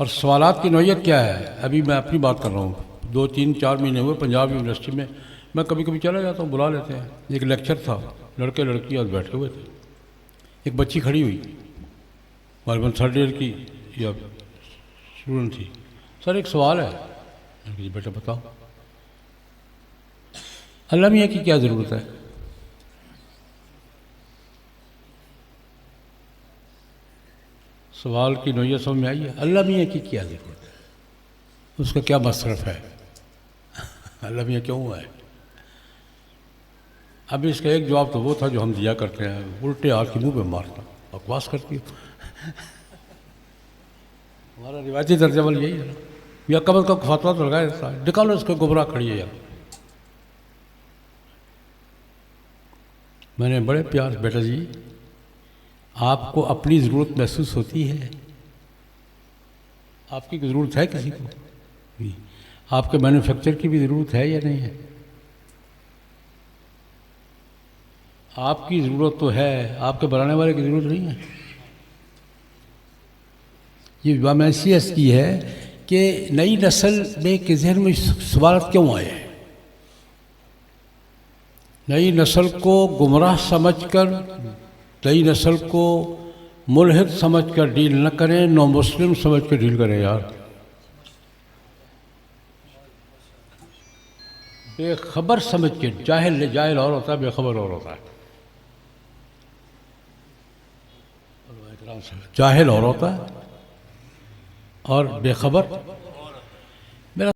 اور سوالات کی نوعیت کیا ہے؟ ابھی میں اپنی بات کر رہا ہوں، 2 3 4 مہینے ہوئے پنجاب یونیورسٹی میں میں کبھی کبھی چلا جاتا ہوں، بلا لیتے ہیں، ایک لیکچر تھا، لڑکے لڑکیاں بیٹھے ہوئے تھے، ایک بچی کھڑی ہوئی غالباً 3rd ایئر کی یا اسٹوڈنٹ تھی، سر ایک سوال ہے، میں نے کہا جی بیٹا بتاؤ، اللہ میاں کی کیا ضرورت ہے؟ سوال کی نوعیت سمجھ میں آئی ہے؟ اللہ میاں کی کیا ضرورت ہے؟ اس کا کیا مصرف ہے؟ اللہ میاں کیوں ہے؟ اب اس کا ایک جواب تو وہ تھا جو ہم دیا کرتے ہیں، الٹے آ کے منہ پہ مارتا، بکواس کرتی ہو۔ ہمارا روایتی طرز عمل یہی ہے، یا کم از کم فتویٰ تو لگا دیتا ہے، نکالو اس کو، گمراہ کھڑی ہے یار۔ میں نے بڑے پیار، بیٹا جی آپ کو اپنی ضرورت محسوس ہوتی ہے؟ آپ کی ضرورت ہے کسی کو؟ آپ کے مینوفیکچر کی بھی ضرورت ہے یا نہیں ہے؟ آپ کی ضرورت تو ہے، آپ کے بنانے والے کی ضرورت نہیں ہے۔ یہ وامنسیس کی ہے کہ نئی نسل میں کے ذہن میں سوالات کیوں آئے ہیں؟ نئی نسل کو گمراہ سمجھ کر، نئی نسل کو ملحد سمجھ کر ڈیل نہ کریں، نو مسلم سمجھ کر ڈیل کریں یار۔ بے خبر سمجھ کے، جاہل اور ہوتا ہے، بے خبر اور ہوتا ہے، جاہل اور ہوتا ہے اور بے خبر